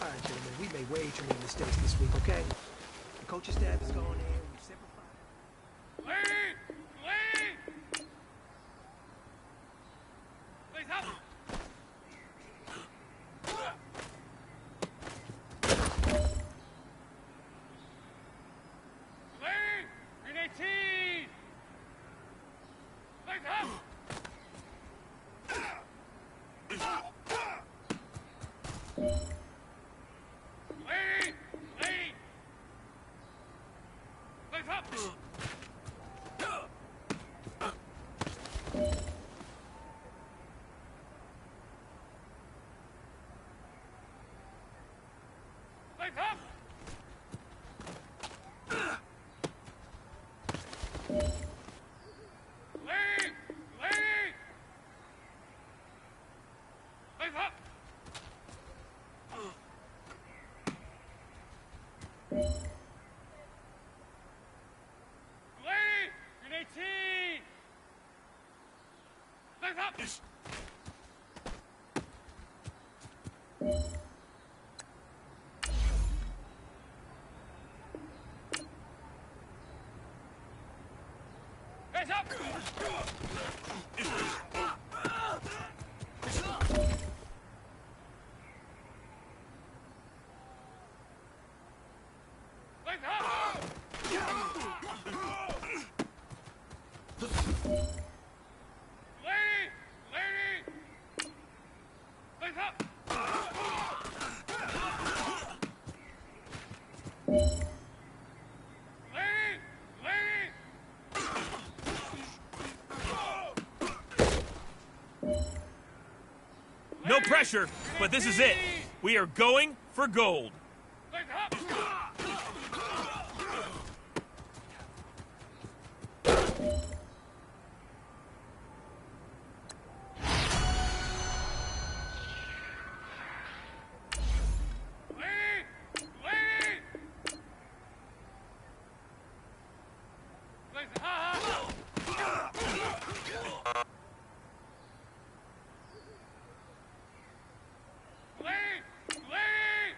All right, gentlemen, we made way too many mistakes this week, okay? The coaching staff is going in. We've simplified. Lead! Lead! Please help! Lead! Green 18! Please help! Lead! Lead! Please help! Please help! Lead! Lead! Please help! Lead! Green 18! Please help! Hands up! Legs up! Lady! Lady! Legs up! Lady! Lady! No pressure, but this is it. We are going for gold. Legs up! Lady! Lady! Legs up! Lady! Lady!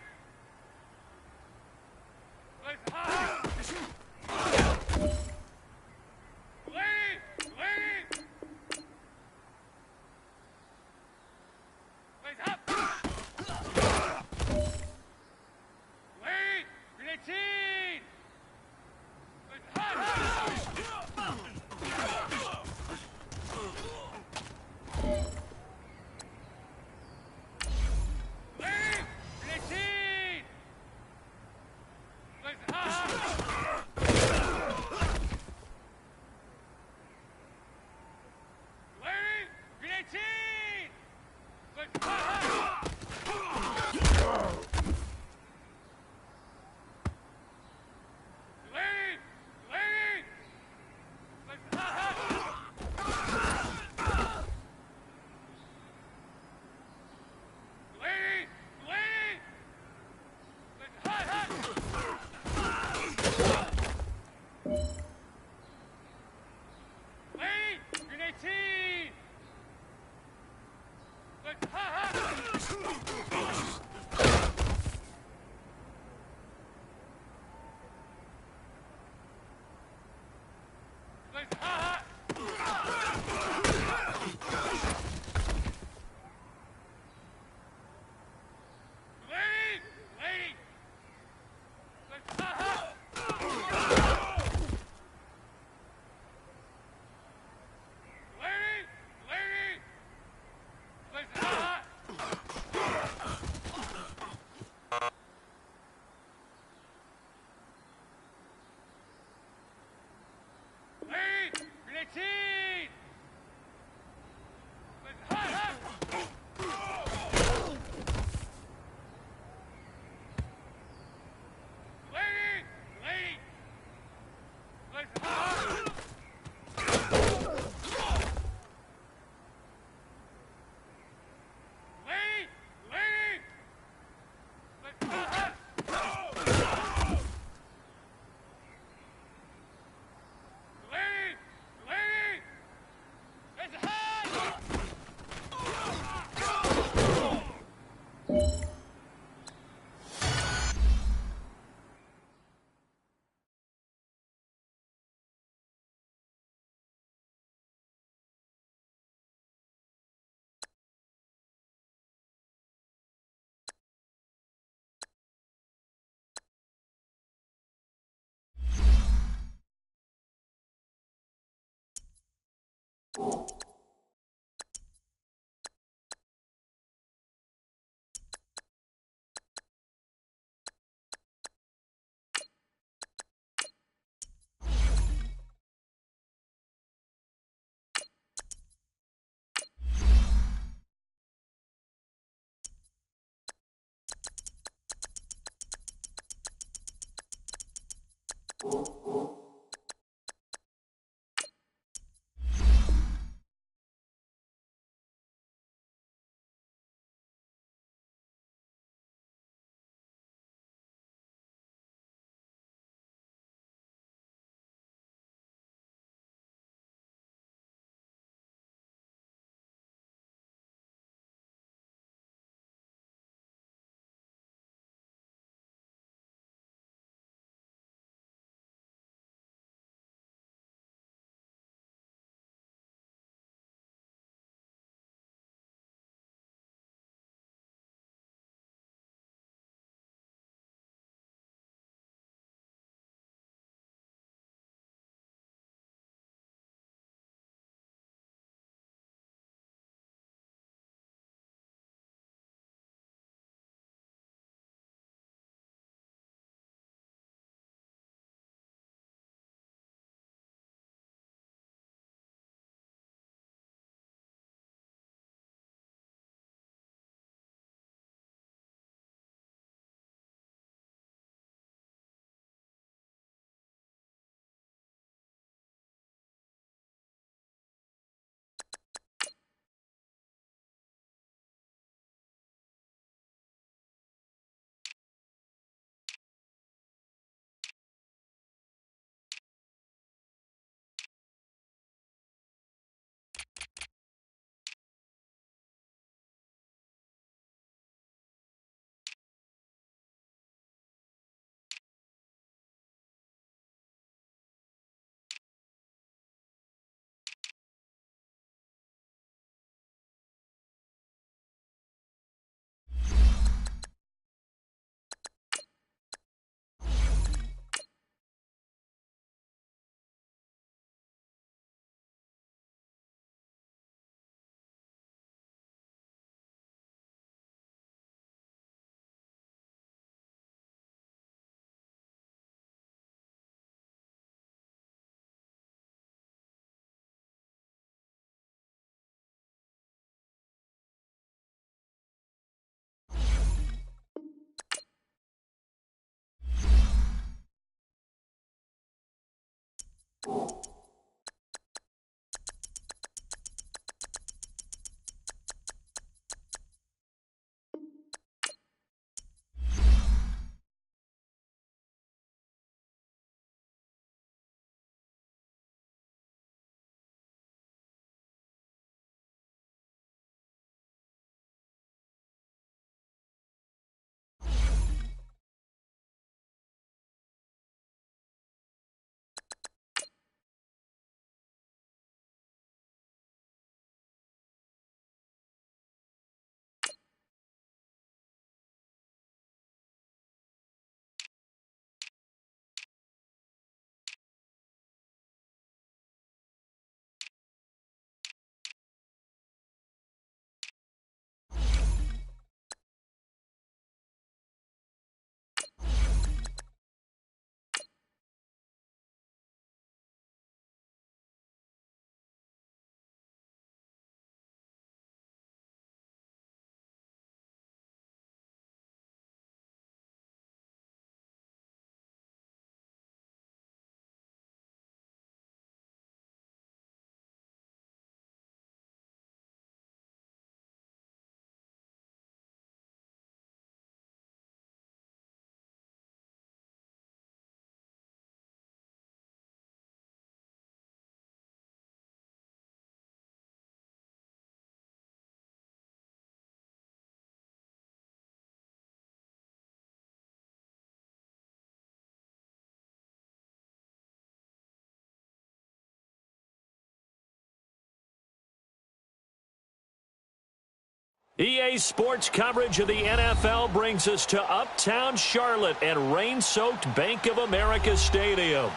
EA Sports coverage of the NFL brings us to uptown Charlotte at rain-soaked Bank of America Stadium.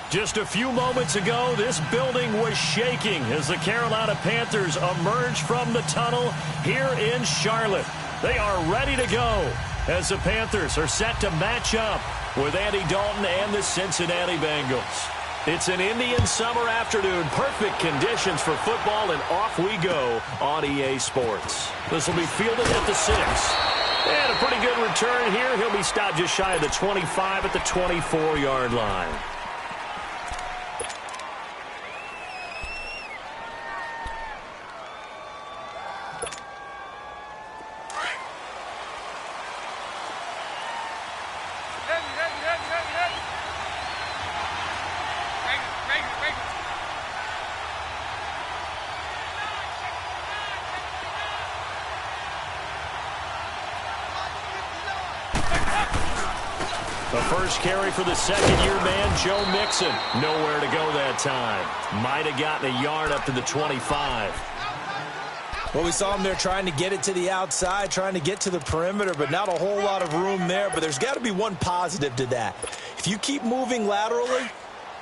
Just a few moments ago, this building was shaking as the Carolina Panthers emerged from the tunnel here in Charlotte. They are ready to go as the Panthers are set to match up with Andy Dalton and the Cincinnati Bengals. It's an Indian summer afternoon, perfect conditions for football, and off we go on EA Sports. This will be fielded at the 6. And a pretty good return here. He'll be stopped just shy of the 25 at the 24-yard line. The first carry for the second-year man, Joe Mixon. Nowhere to go that time. Might have gotten a yard up to the 25. Well, we saw him there trying to get it to the outside, trying to get to the perimeter, but not a whole lot of room there. But there's got to be one positive to that. If you keep moving laterally,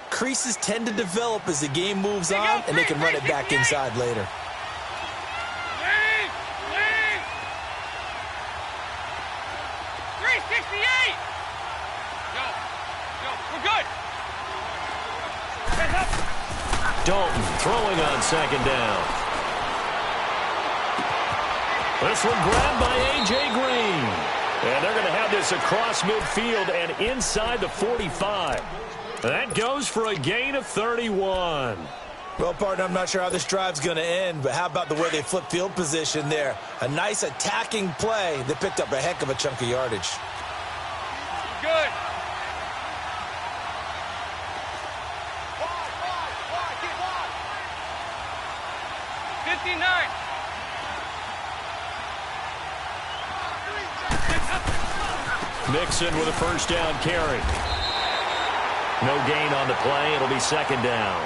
creases tend to develop as the game moves on, and they can run it back inside later. Lead! 368! Go, we're good! Dalton throwing on second down. This one grabbed by A.J. Green. And they're going to have this across midfield and inside the 45. That goes for a gain of 31. Well, partner, I'm not sure how this drive's going to end, but how about the way they flip field position there? A nice attacking play that picked up a heck of a chunk of yardage. Good. 59. Mixon with a first down carry. No gain on the play. It'll be second down.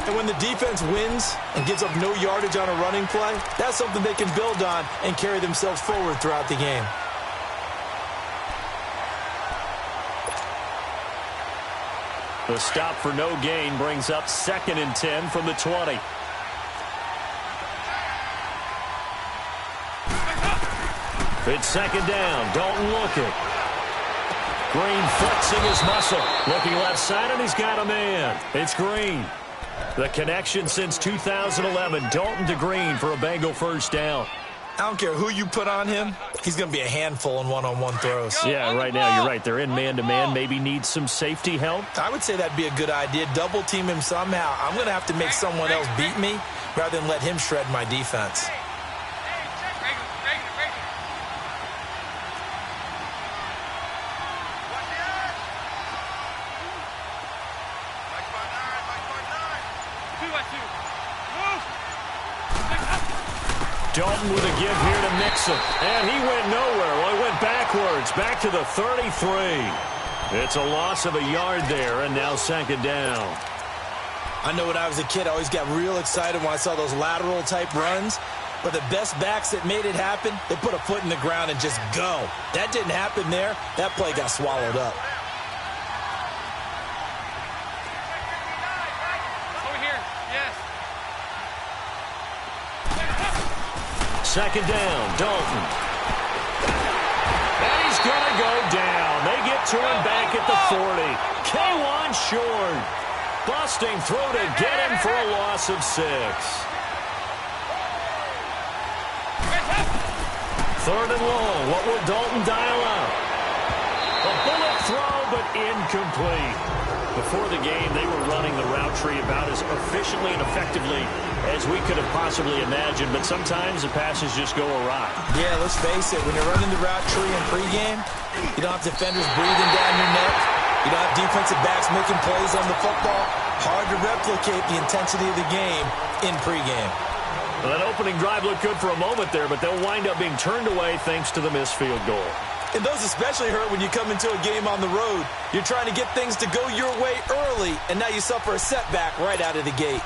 And when the defense wins and gives up no yardage on a running play, that's something they can build on and carry themselves forward throughout the game. The stop for no gain brings up 2nd and 10 from the 20. It's second down. Dalton looking. Green flexing his muscle. Looking left side, and he's got a man. It's Green. The connection since 2011. Dalton to Green for a Bengal first down. I don't care who you put on him. He's going to be a handful in one-on-one throws. Yeah, right now you're right. They're in man-to-man. Maybe need some safety help. I would say that'd be a good idea. Double team him somehow. I'm going to have to make someone else beat me rather than let him shred my defense. Dalton with a give here to Mixon. And he went nowhere. Well, he went backwards. Back to the 33. It's a loss of a yard there, and now second down. I know when I was a kid, I always got real excited when I saw those lateral-type runs. But the best backs that made it happen, they put a foot in the ground and just go. That didn't happen there. That play got swallowed up. Second down, Dalton. And he's going to go down. They get to him back at the 40. K1 short. Busting through to get him for a loss of 6. Third and long. What will Dalton dial up? A bullet throw, but incomplete. Before the game, they were running the route tree about as efficiently and effectively as we could have possibly imagined, but sometimes the passes just go awry. Yeah, let's face it. When you're running the route tree in pregame, you don't have defenders breathing down your neck. You don't have defensive backs making plays on the football. Hard to replicate the intensity of the game in pregame. Well, that opening drive looked good for a moment there, but they'll wind up being turned away thanks to the missed field goal. And those especially hurt when you come into a game on the road. You're trying to get things to go your way early, and now you suffer a setback right out of the gate.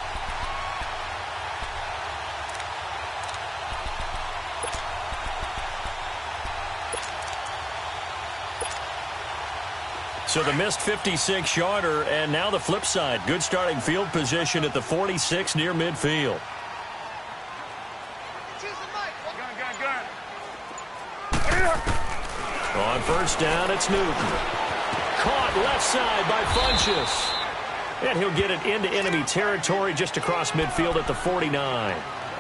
So the missed 56-yarder, and now the flip side. Good starting field position at the 46 near midfield. On first down, it's Newton. Caught left side by Funchess. And he'll get it into enemy territory just across midfield at the 49.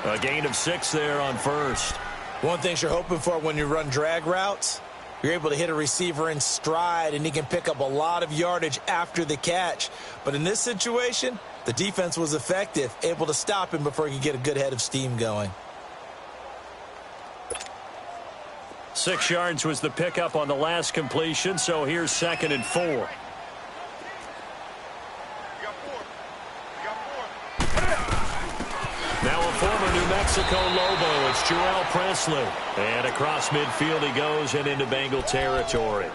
A gain of 6 there on first. One thing you're hoping for when you run drag routes, you're able to hit a receiver in stride, and he can pick up a lot of yardage after the catch. But in this situation, the defense was effective, able to stop him before he could get a good head of steam going. 6 yards was the pickup on the last completion, so here's 2nd and 4. Now a former New Mexico Lobo, it's Jarrell Presley. And across midfield he goes and into Bengal territory.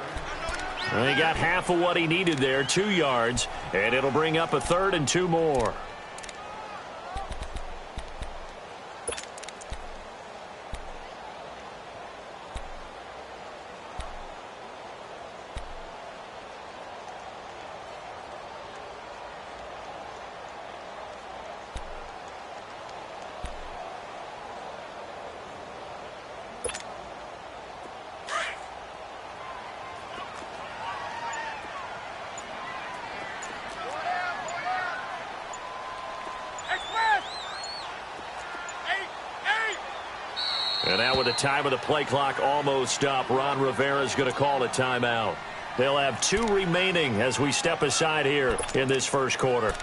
And he got half of what he needed there, 2 yards, and it'll bring up a 3rd and 2 more. And now with the time of the play clock almost up, Ron Rivera's going to call a timeout. They'll have 2 remaining as we step aside here in this first quarter.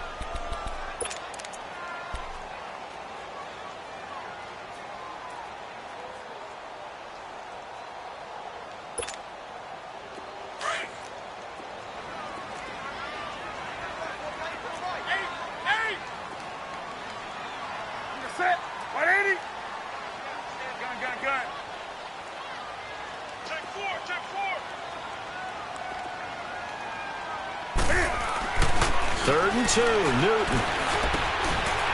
Third and 2, Newton.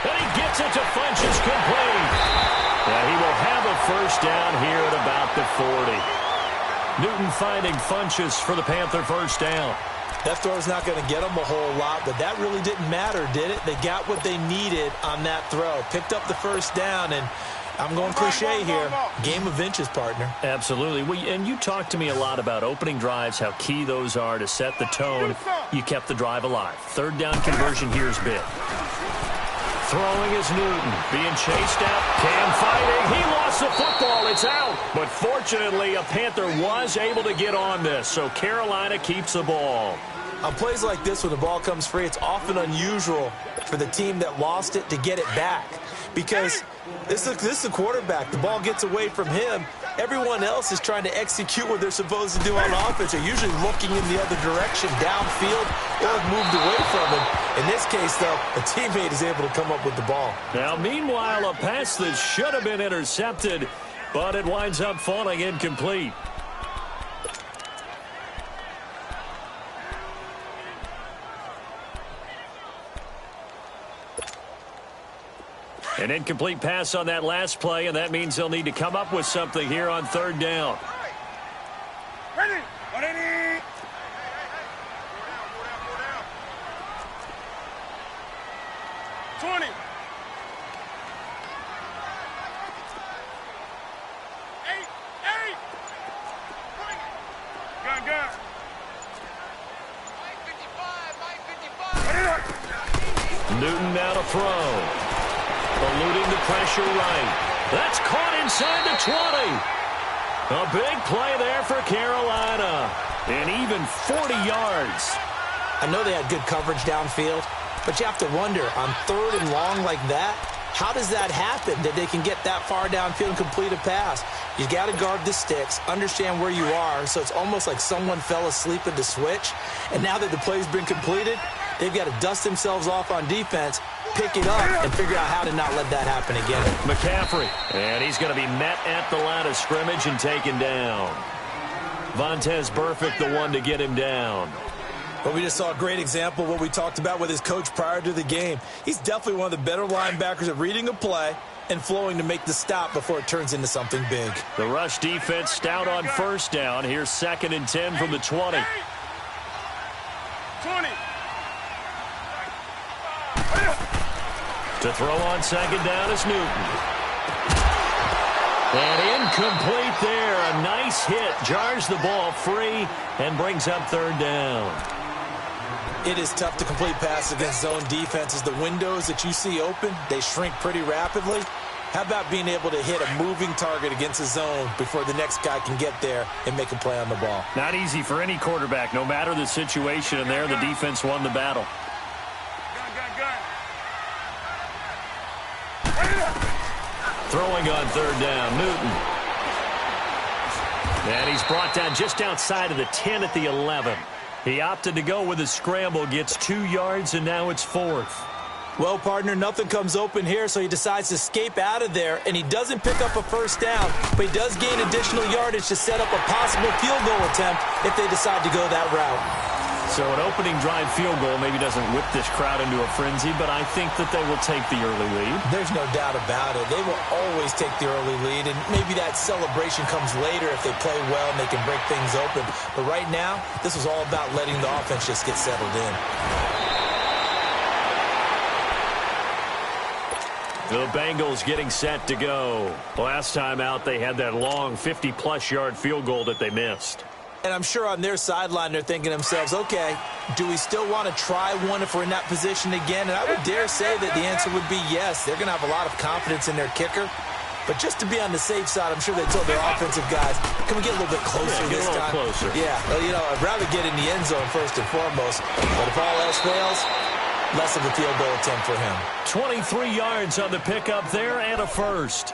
And he gets it to Funchess, complete. And he will have a first down here at about the 40. Newton finding Funchess for the Panther first down. That throw's not going to get them a whole lot, but that really didn't matter, did it? They got what they needed on that throw. Picked up the first down, and I'm going cliche here. Game of inches, partner. Absolutely. And you talked to me a lot about opening drives, how key those are to set the tone. You kept the drive alive. Third down conversion here is big. Throwing is Newton. Being chased out. Cam fighting. He lost the football. It's out. But fortunately, a Panther was able to get on this, so Carolina keeps the ball. On plays like this, when the ball comes free, it's often unusual for the team that lost it to get it back. Because this is the quarterback. The ball gets away from him. Everyone else is trying to execute what they're supposed to do on offense. They're usually looking in the other direction, downfield, or have moved away from him. In this case, though, a teammate is able to come up with the ball. Now, meanwhile, a pass that should have been intercepted, but it winds up falling incomplete. An incomplete pass on that last play, and that means they'll need to come up with something here on third down. Ready. 20. 8. Gun. Mike 55. Newton now to throw. Eluding the pressure right. That's caught inside the 20. A big play there for Carolina. And even 40 yards. I know they had good coverage downfield, but you have to wonder, on third and long like that, how does that happen that they can get that far downfield and complete a pass? You got to guard the sticks, understand where you are, so it's almost like someone fell asleep at the switch, and now that the play's been completed, they've got to dust themselves off on defense, pick it up, and figure out how to not let that happen again. McCaffrey, and he's going to be met at the line of scrimmage and taken down. Vontaze Burfict, the one to get him down. Well, we just saw a great example of what we talked about with his coach prior to the game. He's definitely one of the better linebackers at reading a play and flowing to make the stop before it turns into something big. The rush defense stout on first down. Here's 2nd and 10 from the 20. 20. To throw on second down is Newton. And incomplete there. A nice hit. Jars the ball free and brings up third down. It is tough to complete passes against zone defenses. The windows that you see open, they shrink pretty rapidly. How about being able to hit a moving target against a zone before the next guy can get there and make a play on the ball? Not easy for any quarterback, no matter the situation. And there, the defense won the battle. Throwing on third down, Newton. And he's brought down just outside of the 10 at the 11. He opted to go with a scramble, gets 2 yards, and now it's 4th. Well, partner, nothing comes open here, so he decides to escape out of there, and he doesn't pick up a first down, but he does gain additional yardage to set up a possible field goal attempt if they decide to go that route. So an opening drive field goal maybe doesn't whip this crowd into a frenzy, but I think that they will take the early lead. There's no doubt about it. They will always take the early lead, and maybe that celebration comes later if they play well and they can break things open. But right now, this was all about letting the offense just get settled in. The Bengals getting set to go. Last time out, they had that long 50-plus yard field goal that they missed. And I'm sure on their sideline they're thinking to themselves, okay, do we still want to try one if we're in that position again? And I would dare say that the answer would be yes. They're going to have a lot of confidence in their kicker. But just to be on the safe side, I'm sure they told their offensive guys, can we get a little bit closer this time? Closer. Yeah, well, you know, I'd rather get in the end zone first and foremost. But if all else fails, less of a field goal attempt for him. 23 yards on the pickup there and a first.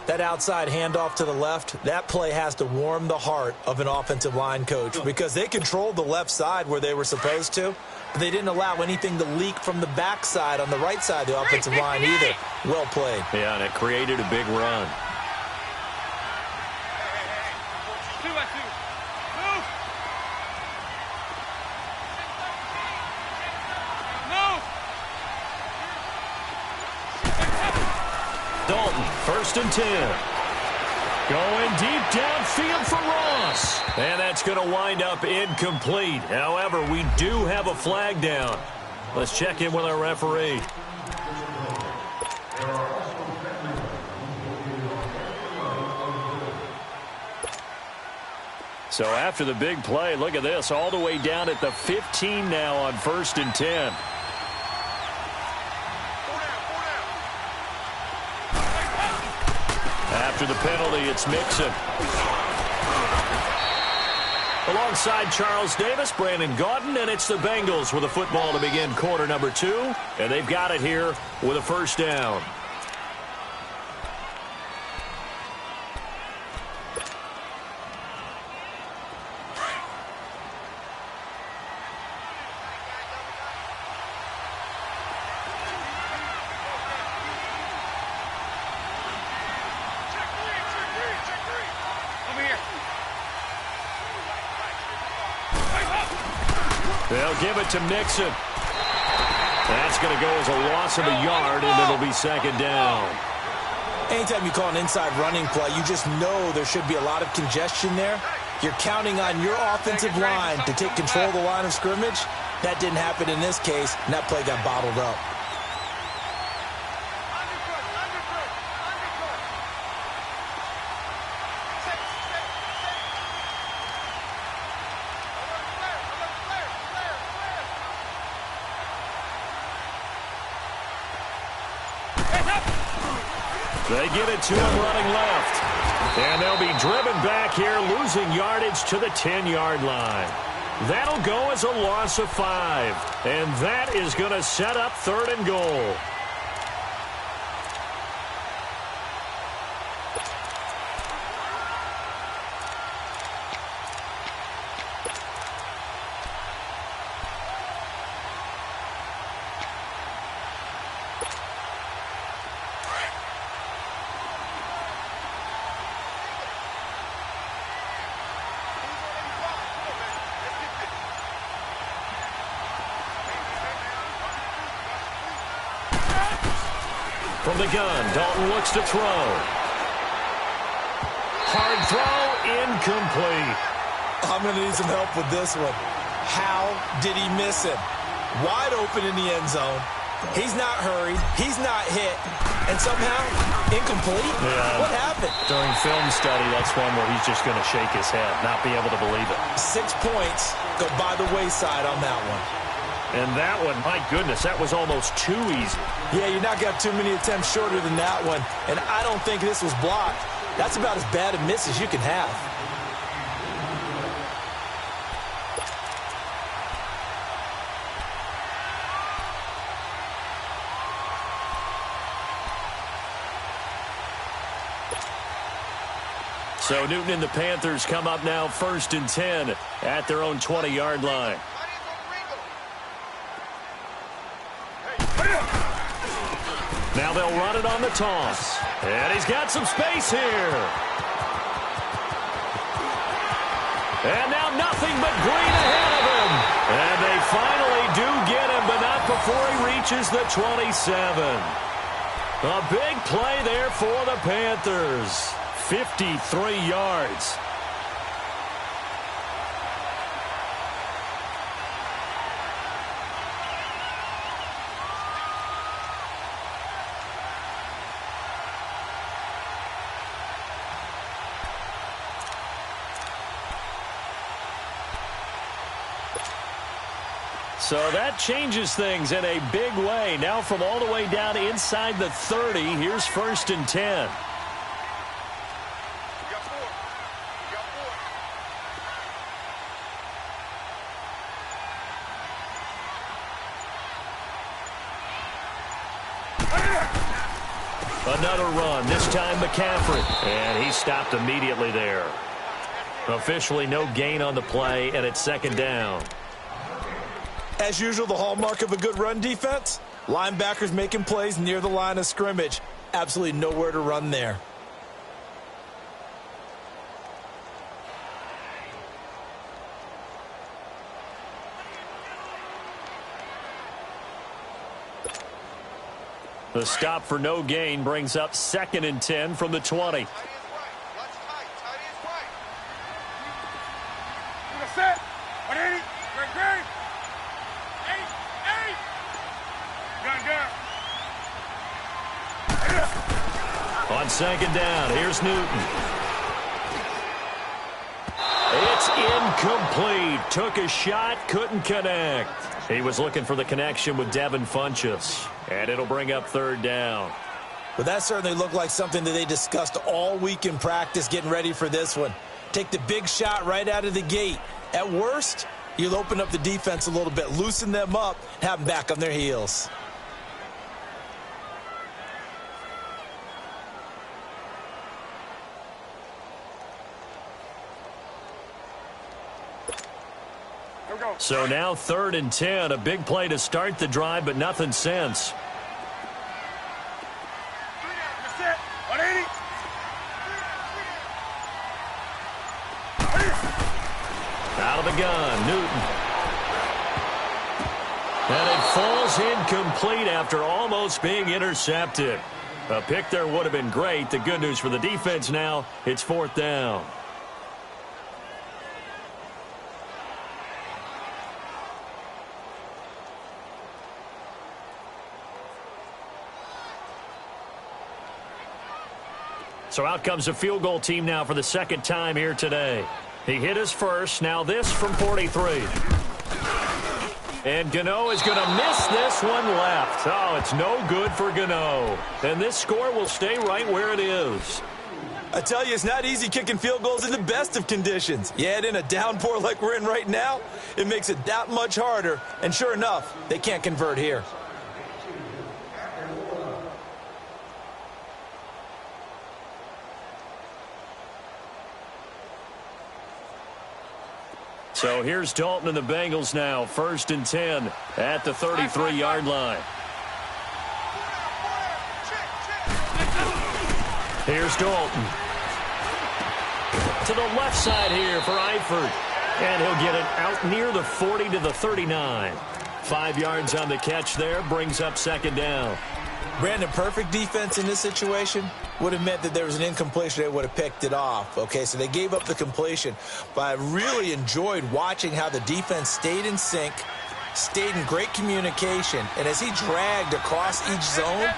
That outside handoff to the left, that play has to warm the heart of an offensive line coach because they controlled the left side where they were supposed to, but they didn't allow anything to leak from the backside on the right side of the offensive line either. Well played. Yeah, and it created a big run. Dalton, 1st and 10. Going deep downfield for Ross. And that's going to wind up incomplete. However, we do have a flag down. Let's check in with our referee. So after the big play, look at this, all the way down at the 15 now on 1st and 10. After the penalty, it's Mixon. Alongside Charles Davis, Brandon Gaudin, and it's the Bengals with a football to begin quarter number 2. And they've got it here with a first down. They'll give it to Mixon. That's going to go as a loss of a yard, and it'll be 2nd down. Anytime you call an inside running play, you just know there should be a lot of congestion there. You're counting on your offensive line to take control of the line of scrimmage. That didn't happen in this case, and that play got bottled up. They give it to him running left. And they'll be driven back here, losing yardage to the 10-yard line. That'll go as a loss of 5. And that is going to set up 3rd and goal. From the gun, Dalton looks to throw. Hard throw, incomplete. I'm going to need some help with this one. How did he miss him? Wide open in the end zone. He's not hurried. He's not hit. And somehow, incomplete? Yeah. What happened? During film study, that's one where he's just going to shake his head, not be able to believe it. 6 points go by the wayside on that one. And that one, my goodness, that was almost too easy. Yeah, you're not got too many attempts shorter than that one. And I don't think this was blocked. That's about as bad a miss as you can have. So Newton and the Panthers come up now 1st and 10 at their own 20-yard line. Now they'll run it on the toss. And he's got some space here. And now nothing but green ahead of him. And they finally do get him, but not before he reaches the 27. A big play there for the Panthers. 53 yards. So that changes things in a big way. Now from all the way down inside the 30, here's 1st and 10. Another run, this time McCaffrey. And he stopped immediately there. Officially no gain on the play, and it's 2nd down. As usual, the hallmark of a good run defense, linebackers making plays near the line of scrimmage. Absolutely nowhere to run there. The stop for no gain brings up 2nd and 10 from the 20. Set. 180. Great. Gun. On 2nd down, here's Newton. It's incomplete. Took a shot, couldn't connect. He was looking for the connection with Devin Funchess. And it'll bring up 3rd down. But that certainly looked like something that they discussed all week in practice getting ready for this one. Take the big shot right out of the gate. At worst, you'll open up the defense a little bit, loosen them up, have them back on their heels. So now 3rd and 10, a big play to start the drive, but nothing since. Out of the gun, Newton. And it falls incomplete after almost being intercepted. A pick there would have been great. The good news for the defense now, it's 4th down. So out comes the field goal team now for the 2nd time here today. He hit his first. Now this from 43. And Gano is going to miss this one left. Oh, it's no good for Gano. And this score will stay right where it is. I tell you, it's not easy kicking field goals in the best of conditions. You add in a downpour like we're in right now, it makes it that much harder. And sure enough, they can't convert here. So here's Dalton and the Bengals now, 1st and 10 at the 33-yard line. Here's Dalton. To the left side here for Eifert. And he'll get it out near the 40 to the 39. 5 yards on the catch there, brings up 2nd down. Brandon, perfect defense in this situation. would have meant that there was an incompletion. They would have picked it off. Okay, so they gave up the completion. But I really enjoyed watching how the defense stayed in sync, stayed in great communication. And as he dragged across each zone,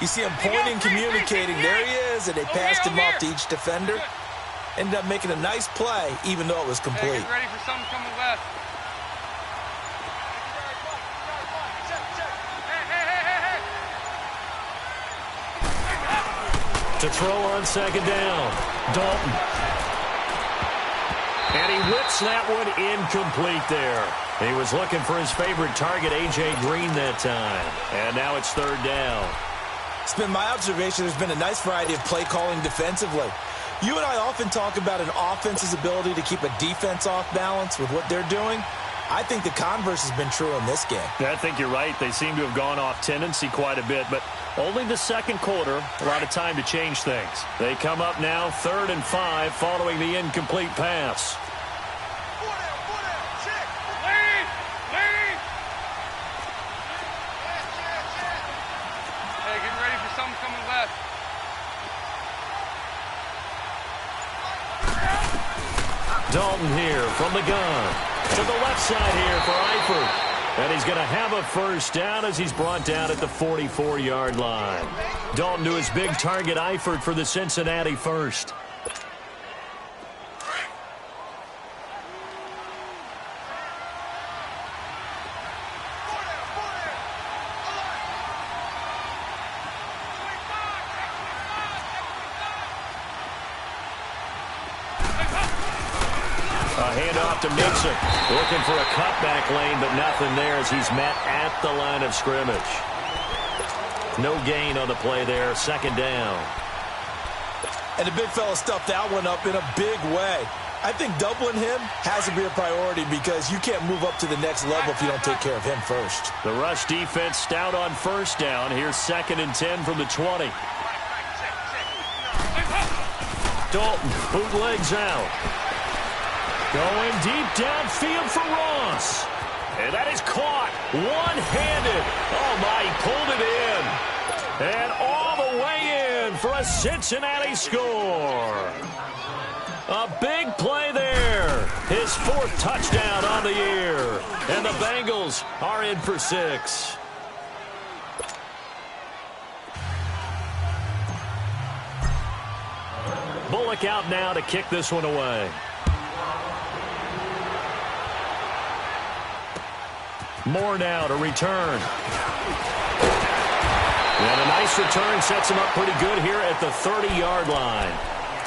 you see him pointing, communicating. There he is, and they passed him off to each defender. Ended up making a nice play, even though it was complete. Get ready for something coming left. To throw on second down, Dalton. And he whips that one incomplete there. He was looking for his favorite target, A.J. Green, that time. And now it's third down. It's been my observation there's been a nice variety of play calling defensively. You and I often talk about an offense's ability to keep a defense off balance with what they're doing. I think the converse has been true in this game. I think you're right. They seem to have gone off tendency quite a bit, but only the second quarter, a lot of time to change things. They come up now 3rd and 5 following the incomplete pass. Hey, get ready for something coming left. Dalton here from the gun. To the left side here for Eifert. And he's going to have a first down as he's brought down at the 44-yard line. Dalton to his big target, Eifert, for the Cincinnati first. Handoff to Mixon. Looking for a cutback lane, but nothing there as he's met at the line of scrimmage. No gain on the play there. Second down. And the big fella stuffed that one up in a big way. I think doubling him has to be a priority because you can't move up to the next level if you don't take care of him first. The rush defense stout on first down. Here's 2nd and 10 from the 20. Dalton bootlegs out. Going deep downfield for Ross. And that is caught one-handed. Oh, my, he pulled it in. And all the way in for a Cincinnati score. A big play there. His 4th touchdown on the year. And the Bengals are in for 6. Bullock out now to kick this one away. Moore now to return. And a nice return sets him up pretty good here at the 30-yard line.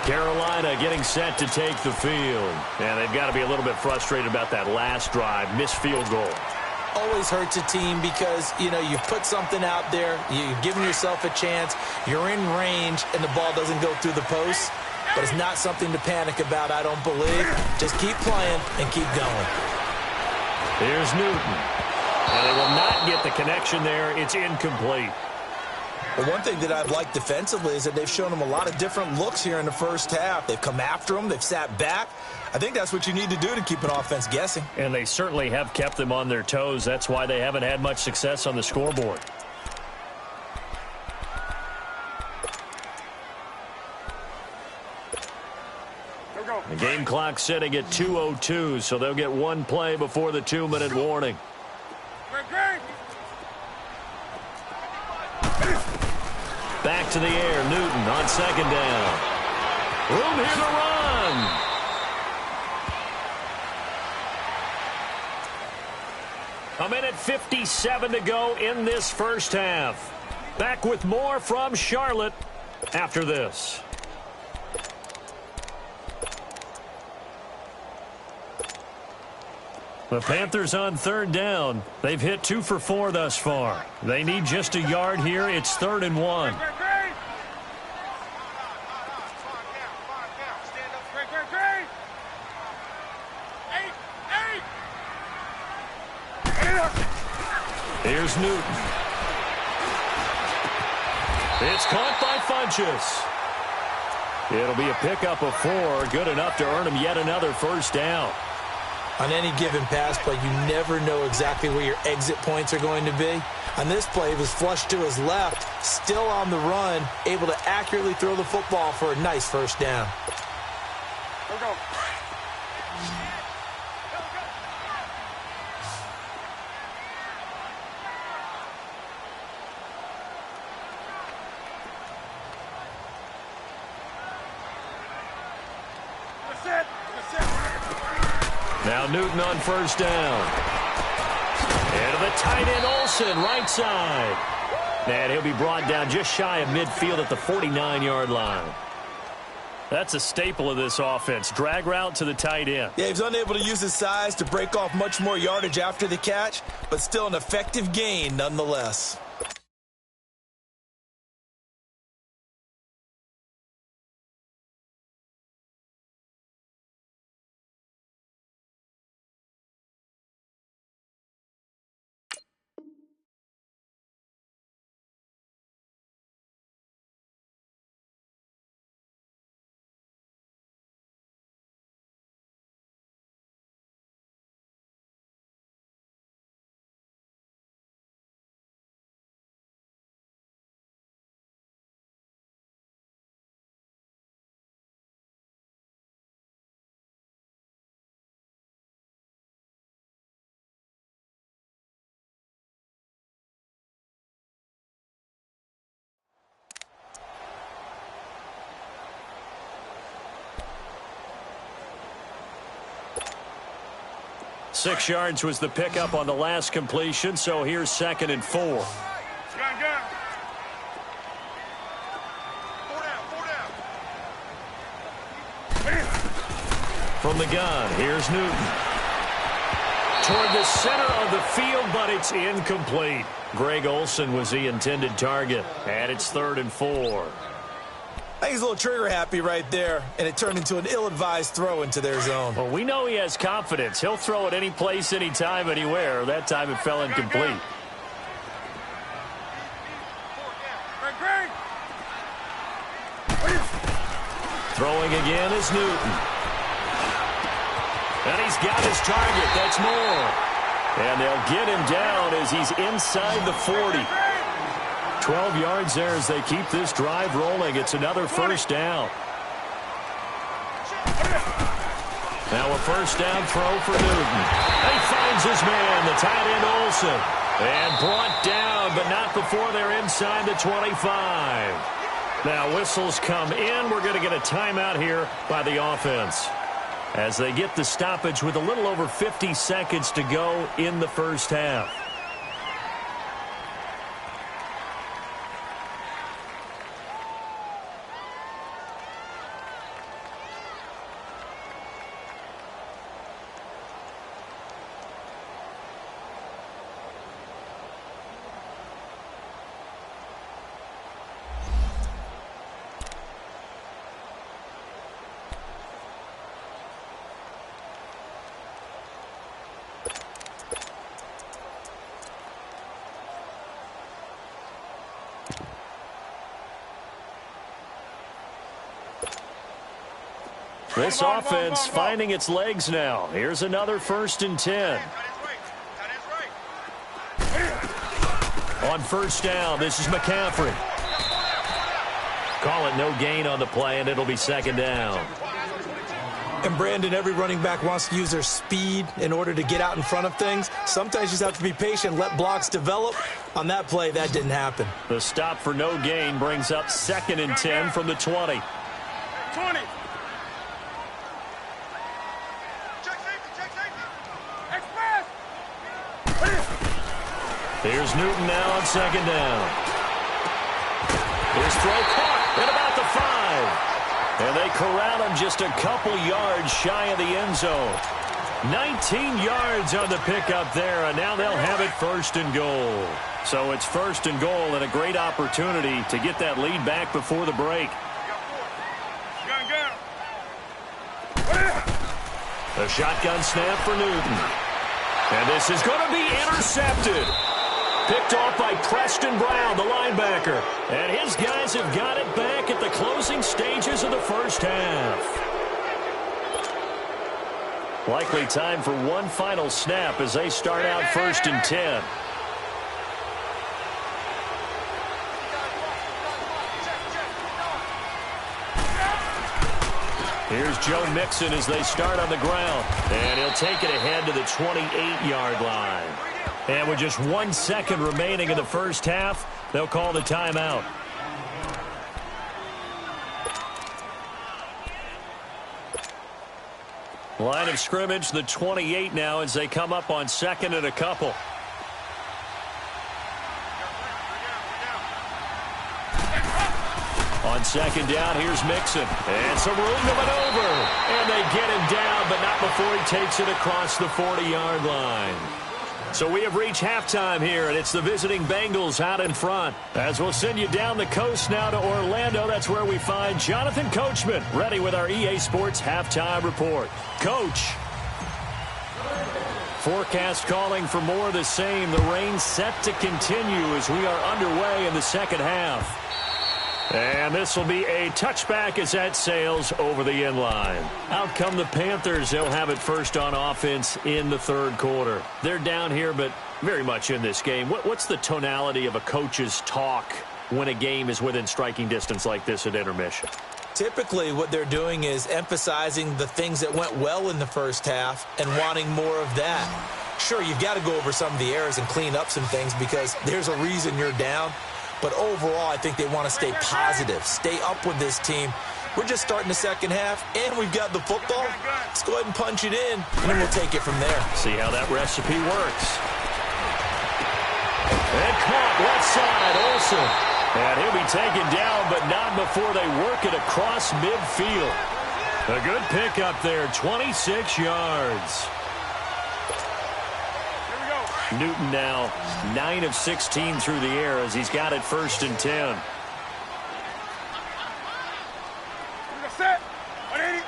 Carolina getting set to take the field. And they've got to be a little bit frustrated about that last drive. Missed field goal. Always hurts a team because, you know, you put something out there, you're giving yourself a chance, you're in range, and the ball doesn't go through the post. But it's not something to panic about, I don't believe. Just keep playing and keep going. Here's Newton. And they will not get the connection there. It's incomplete. Well, one thing that I've liked defensively is that they've shown them a lot of different looks here in the first half. They've come after them. They've sat back. I think that's what you need to do to keep an offense guessing. And they certainly have kept them on their toes. That's why they haven't had much success on the scoreboard. The game clock sitting at 2:02, so they'll get one play before the 2-minute warning. Back to the air, Newton on second down. Room here to run. A minute 57 to go in this first half. Back with more from Charlotte after this. The Panthers on third down. They've hit 2 for 4 thus far. They need just a yard here. It's 3rd and 1. Here's Newton. It's caught by Funchess. It'll be a pickup of 4. Good enough to earn him yet another first down. On any given pass play, you never know exactly where your exit points are going to be. On this play, he was flushed to his left, still on the run, able to accurately throw the football for a nice first down. Go, go. Now Newton on first down. And to the tight end, Olsen, right side. And he'll be brought down just shy of midfield at the 49-yard line. That's a staple of this offense. Drag route to the tight end. Yeah, he was unable to use his size to break off much more yardage after the catch, but still an effective gain nonetheless. Six yards was the pickup on the last completion, so here's 2nd and 4. Gun, gun. From the gun, here's Newton. Toward the center of the field, but it's incomplete. Greg Olsen was the intended target, and it's 3rd and 4. I think he's a little trigger happy right there, and it turned into an ill-advised throw into their zone. Well, we know he has confidence. He'll throw it any place, anytime, anywhere. That time it fell incomplete. Throwing again is Newton. And he's got his target. That's more. And they'll get him down as he's inside the 40. 12 yards there as they keep this drive rolling. It's another first down. Now a first down throw for Newton. He finds his man, the tight end Olsen. And brought down, but not before they're inside the 25. Now whistles come in. We're going to get a timeout here by the offense, as they get the stoppage with a little over 50 seconds to go in the first half. This offense finding its legs now. Here's another 1st and 10. On first down, this is McCaffrey. Call it no gain on the play, and it'll be 2nd down. And Brandon, every running back wants to use their speed in order to get out in front of things. Sometimes you just have to be patient, let blocks develop. On that play, that didn't happen. The stop for no gain brings up 2nd and 10 from the 20. 20. Here's Newton now on 2nd down. His throw caught at about the 5. And they corral him just a couple yards shy of the end zone. 19 yards on the pickup there, and now they'll have it 1st and goal. So it's 1st and goal, and a great opportunity to get that lead back before the break. The shotgun snap for Newton. And this is going to be intercepted. Picked off by Preston Brown, the linebacker. And his guys have got it back at the closing stages of the first half. Likely time for one final snap as they start out 1st and 10. Here's Joe Mixon as they start on the ground. And he'll take it ahead to the 28-yard line. And with just 1 second remaining in the first half, they'll call the timeout. Line of scrimmage, the 28 now as they come up on second and a couple. On second down, here's Mixon. And some room to maneuver. And they get him down, but not before he takes it across the 40-yard line. So we have reached halftime here, and it's the visiting Bengals out in front. As we'll send you down the coast now to Orlando, that's where we find Jonathan Coachman, ready with our EA Sports halftime report. Coach. Forecast calling for more of the same. The rain set to continue as we are underway in the second half. And this will be a touchback as that sails over the end line. Out come the Panthers. They'll have it first on offense in the third quarter. They're down here, but very much in this game. What's the tonality of a coach's talk when a game is within striking distance like this at intermission? Typically, what they're doing is emphasizing the things that went well in the first half and wanting more of that. Sure, you've got to go over some of the errors and clean up some things because there's a reason you're down. But overall, I think they want to stay positive, stay up with this team. We're just starting the second half, and we've got the football. Let's go ahead and punch it in, and then we'll take it from there. See how that recipe works. And caught left side, Olsen. And he'll be taken down, but not before they work it across midfield. A good pickup there, 26 yards. Newton now 9 of 16 through the air as he's got it first and 10. Set. 180.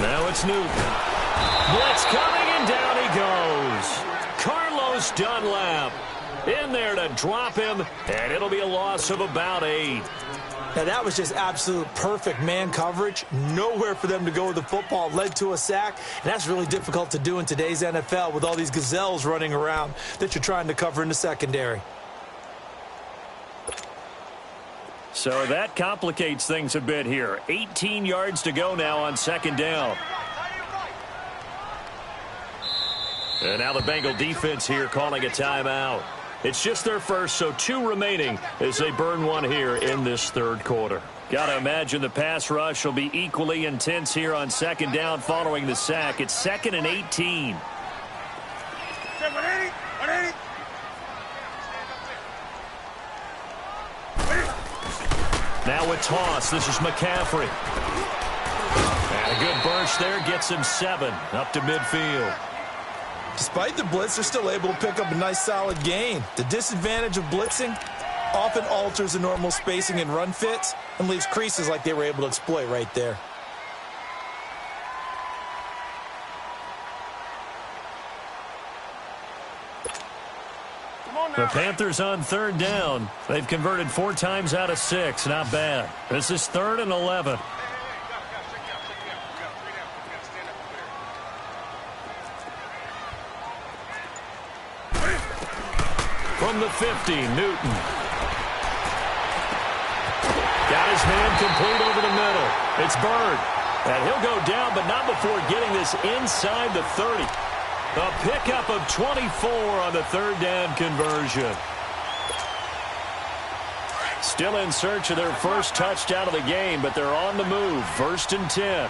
Now it's Newton. Blitz coming, and down he goes. Carlos Dunlap in there to drop him, and it'll be a loss of about 8. Now, that was just absolute perfect man coverage. Nowhere for them to go with the football. Led to a sack, and that's really difficult to do in today's NFL with all these gazelles running around that you're trying to cover in the secondary. So that complicates things a bit here. 18 yards to go now on second down. And now the Bengal defense here calling a timeout. It's just their first, so 2 remaining as they burn one here in this third quarter. Got to imagine the pass rush will be equally intense here on second down following the sack. It's 2nd and 18. 180. Now with toss, this is McCaffrey. And a good burst there gets him 7 up to midfield. Despite the blitz, they're still able to pick up a nice solid gain. The disadvantage of blitzing often alters the normal spacing and run fits and leaves creases like they were able to exploit right there. The Panthers on third down. They've converted 4 times out of 6. Not bad. This is 3rd and 11. From the 50, Newton. Got his man complete over the middle. It's Bird. And he'll go down, but not before getting this inside the 30. A pickup of 24 on the third down conversion. Still in search of their first touchdown of the game, but they're on the move. 1st and 10.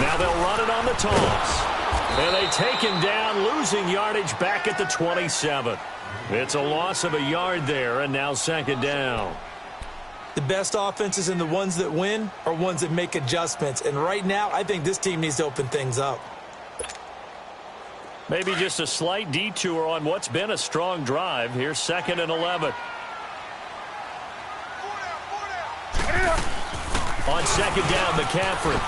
Now they'll run it on the toss. And they take him down, losing yardage back at the 27. It's a loss of a yard there, and now 2nd down. The best offenses and the ones that win are ones that make adjustments. And right now, I think this team needs to open things up. Maybe just a slight detour on what's been a strong drive. Here's 2nd and 11. On 2nd down, McCaffrey.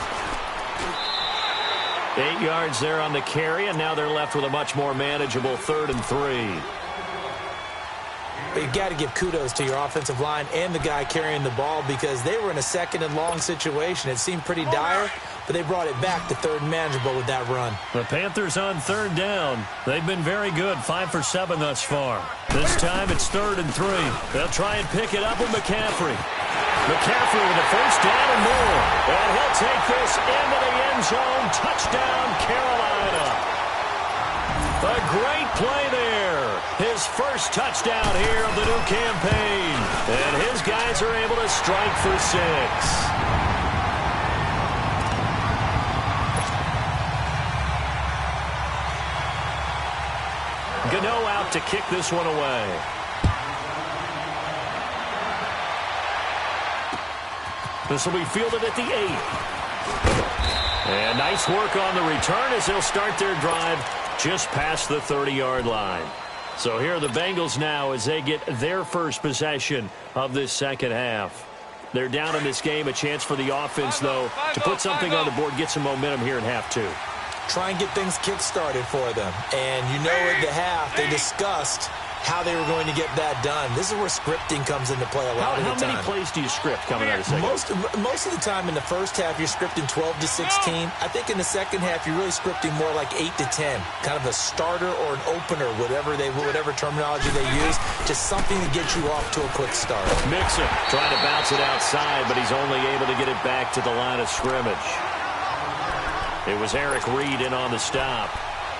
8 yards there on the carry, and now they're left with a much more manageable 3rd and 3. you got to give kudos to your offensive line and the guy carrying the ball because they were in a second and long situation. It seemed pretty dire, but they brought it back to third and manageable with that run. The Panthers on third down. They've been very good, 5 for 7 thus far. This time it's 3rd and 3. They'll try and pick it up with McCaffrey. McCaffrey with a first down and more. And he'll take this into the end zone. Touchdown, Carolina. A great play there. His first touchdown here of the new campaign. And his guys are able to strike for 6. Gano out to kick this one away. This will be fielded at the 8. And nice work on the return as they'll start their drive just past the 30-yard line. So here are the Bengals now as they get their first possession of this second half. They're down in this game. A chance for the offense, though, to put something on the board, get some momentum here in half 2. Try and get things kick-started for them. And you know at the half they discussed how they were going to get that done. This is where scripting comes into play a lot of the time. How many plays do you script coming out of second? Most of the time in the first half, you're scripting 12 to 16. I think in the second half, you're really scripting more like 8 to 10. Kind of a starter or an opener, whatever terminology they use. Just something to get you off to a quick start. Mixon trying to bounce it outside, but he's only able to get it back to the line of scrimmage. It was Eric Reed in on the stop.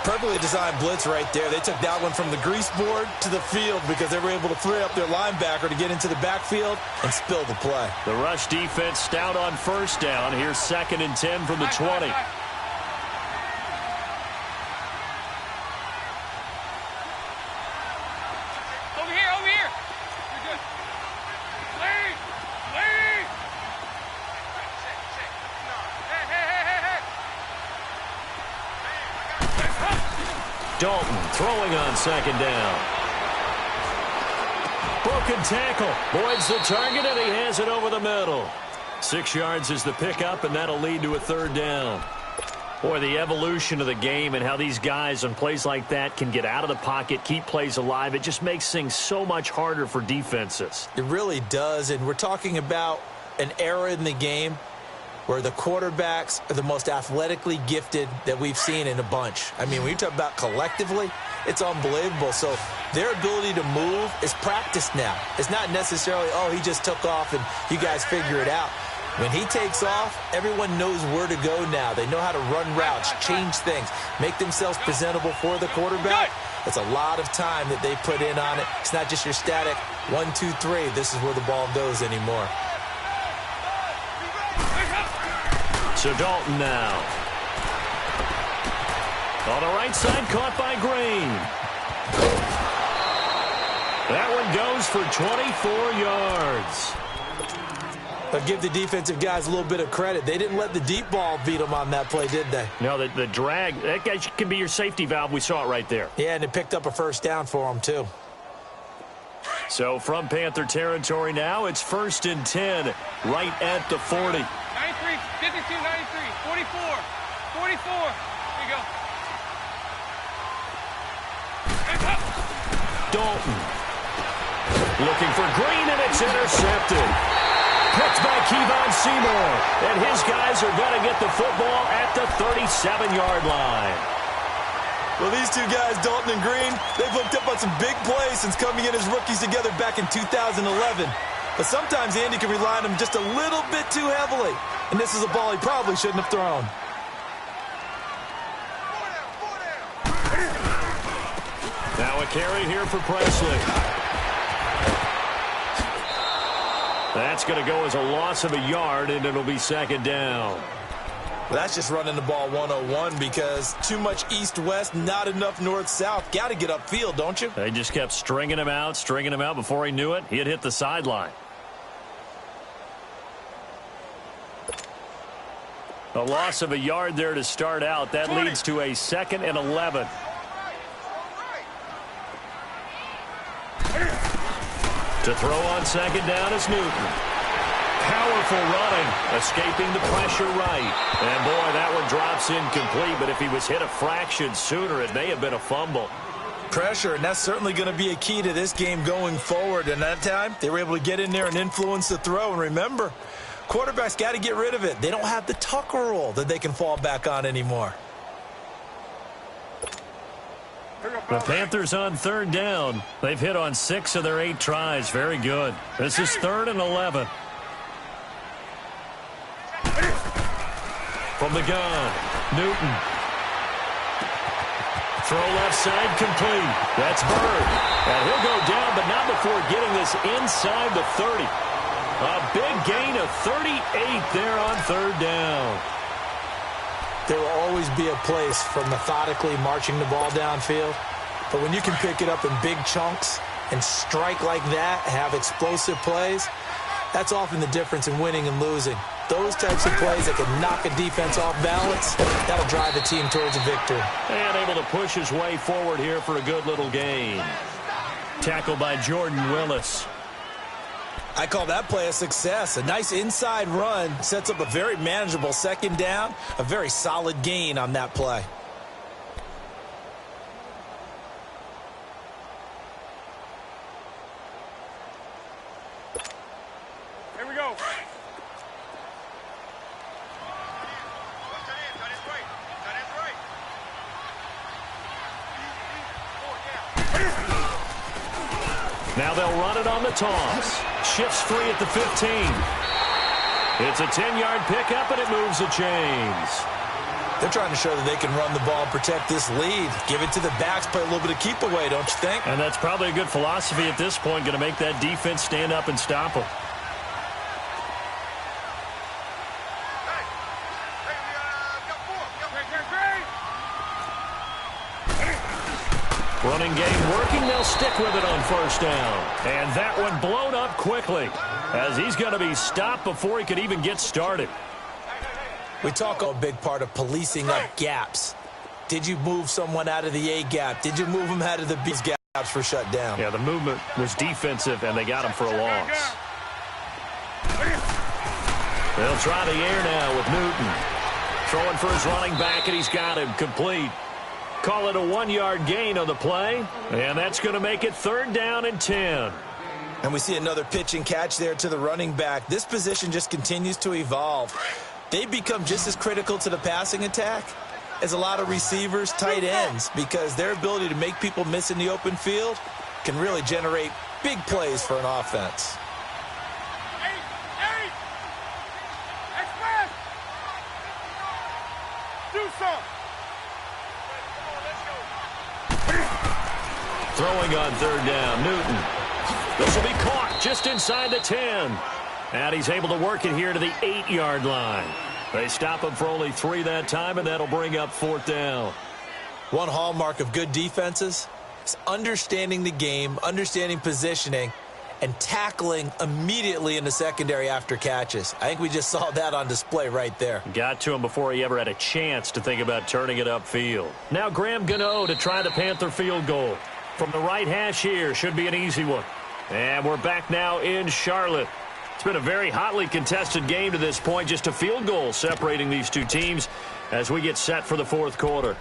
Perfectly designed blitz right there. They took that one from the grease board to the field because they were able to free up their linebacker to get into the backfield and spill the play. The rush defense stout on first down. Here's 2nd and 10 from the 20. Over here, over here. You're good. Lead. Dalton throwing on second down. Broken tackle. Boyd's the target, and he has it over the middle. 6 yards is the pickup, and that'll lead to a 3rd down. Boy, the evolution of the game and how these guys on plays like that can get out of the pocket, keep plays alive, it just makes things so much harder for defenses. It really does, and we're talking about an era in the game where the quarterbacks are the most athletically gifted that we've seen in a bunch. I mean, when you talk about collectively, it's unbelievable. So their ability to move is practiced now. It's not necessarily, oh, he just took off and you guys figure it out. When he takes off, everyone knows where to go now. They know how to run routes, change things, make themselves presentable for the quarterback. It's a lot of time that they put in on it. It's not just your static 1, 2, 3. This is where the ball goes anymore. So Dalton now. On the right side, caught by Green. That one goes for 24 yards. But give the defensive guys a little bit of credit. They didn't let the deep ball beat them on that play, did they? No, the drag, that guy can be your safety valve. We saw it right there. Yeah, and it picked up a first down for them, too. So from Panther territory now, it's 1st and 10, right at the 40. 93, 52, 93, 44, 44. Here you go. Dalton looking for Green, and it's intercepted. Picked by Kevon Seymour, and his guys are going to get the football at the 37-yard line. Well, these two guys, Dalton and Green, they've hooked up on some big plays since coming in as rookies together back in 2011. But sometimes Andy can rely on them just a little bit too heavily. And this is a ball he probably shouldn't have thrown. Now a carry here for Presley. That's going to go as a loss of a yard, and it'll be 2nd down. Well, that's just running the ball 101 because too much east-west, not enough north-south. Got to get upfield, don't you? They just kept stringing him out. Before he knew it, he had hit the sideline. A loss of a yard there to start out. That leads to a 2nd and 11. To throw on second down is Newton. Powerful running, escaping the pressure right. And, boy, that one drops incomplete, but if he was hit a fraction sooner, it may have been a fumble. Pressure, and that's certainly going to be a key to this game going forward. And that time, they were able to get in there and influence the throw. And remember, quarterbacks got to get rid of it. They don't have the Tucker rule that they can fall back on anymore. The Panthers on 3rd down. They've hit on 6 of their 8 tries. Very good. This is 3rd and 11. From the gun, Newton. Throw left side complete. That's Bird. And he'll go down, but not before getting this inside the 30. A big gain of 38 there on 3rd down. There will always be a place for methodically marching the ball downfield. But when you can pick it up in big chunks and strike like that, have explosive plays, that's often the difference in winning and losing. Those types of plays that can knock a defense off balance, that'll drive the team towards a victory. And able to push his way forward here for a good little gain. Tackled by Jordan Willis. I call that play a success. A nice inside run sets up a very manageable 2nd down, a very solid gain on that play. Here we go. Now they'll run it on the toss. Shifts free at the 15. It's a 10-yard pickup, and it moves the chains. They're trying to show that they can run the ball and protect this lead. Give it to the backs, play a little bit of keep away, don't you think? And that's probably a good philosophy at this point, going to make that defense stand up and stop them. Running game working. They'll stick with it on 1st down. And that one blown up quickly as he's going to be stopped before he could even get started. We talk a big part of policing up gaps. Did you move someone out of the A gap? Did you move them out of the B gaps for shutdown? Yeah, the movement was defensive, and they got him for a loss. They'll try the air now with Newton. Throwing for his running back, and he's got him complete. Call it a 1-yard gain on the play, and that's going to make it 3rd down and 10. And we see another pitch and catch there to the running back. This position just continues to evolve. They become just as critical to the passing attack as a lot of receivers, tight ends, because their ability to make people miss in the open field can really generate big plays for an offense. Express! Do something! Throwing on 3rd down, Newton. This will be caught just inside the 10. And he's able to work it here to the 8-yard line. They stop him for only 3 that time, and that'll bring up 4th down. One hallmark of good defenses is understanding the game, understanding positioning, and tackling immediately in the secondary after catches. I think we just saw that on display right there. Got to him before he ever had a chance to think about turning it upfield. Now Graham Gano to try the Panther field goal. From the right hash here, should be an easy one. And we're back now in Charlotte. It's been a very hotly contested game to this point. Just a field goal separating these two teams as we get set for the 4th quarter.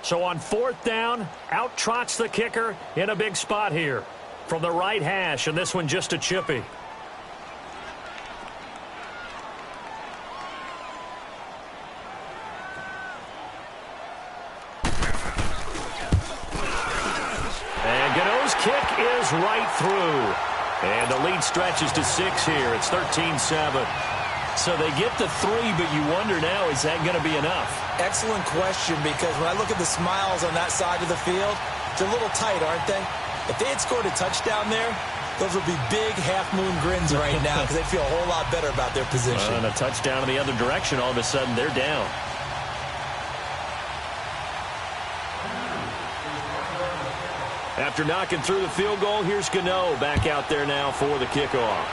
So on 4th down, out trots the kicker in a big spot here. From the right hash, and this one just a chippy. And Gano's kick is right through. And the lead stretches to 6 here. It's 13-7. So they get the 3, but you wonder now, is that going to be enough? Excellent question, because when I look at the smiles on that side of the field, they're a little tight, aren't they? If they had scored a touchdown there, those would be big half-moon grins right now because they feel a whole lot better about their position. And a touchdown in the other direction, all of a sudden they're down. After knocking through the field goal, here's Gano back out there now for the kickoff.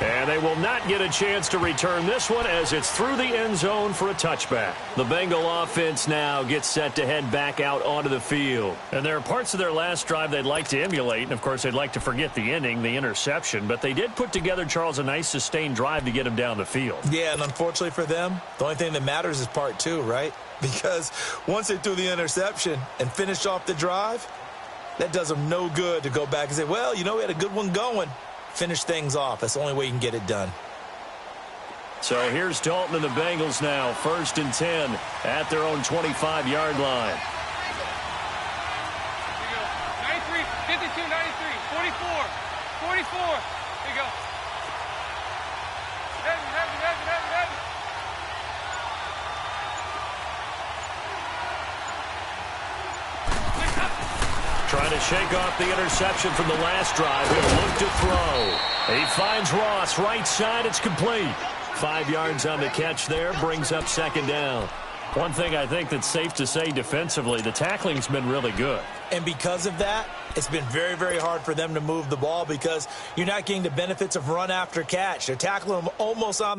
And they will not get a chance to return this one as it's through the end zone for a touchback. The Bengal offense now gets set to head back out onto the field. And there are parts of their last drive they'd like to emulate. And, of course, they'd like to forget the ending, the interception. But they did put together, Charles, a nice sustained drive to get them down the field. Yeah, and unfortunately for them, the only thing that matters is part two, right? Because once they threw the interception and finished off the drive, that does them no good to go back and say, well, you know, we had a good one going. Finish things off. That's the only way you can get it done. So here's Dalton and the Bengals now. 1st and 10 at their own 25-yard line. Here you go. 93, 52, 93, 44, 44. Here you go. Heavy. Trying to shake off the interception from the last drive. He'll look to throw. He finds Ross right side. It's complete. 5 yards on the catch there. Brings up 2nd down. One thing I think that's safe to say defensively, the tackling's been really good. And because of that, it's been very, very hard for them to move the ball because you're not getting the benefits of run after catch. They're tackling them almost on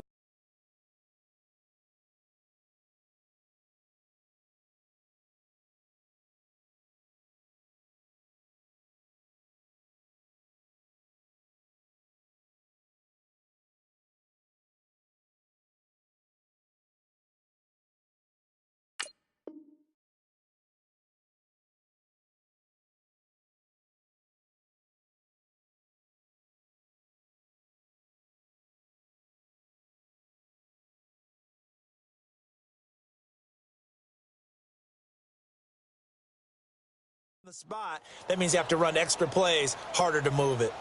the spot. That means you have to run extra plays, harder to move it.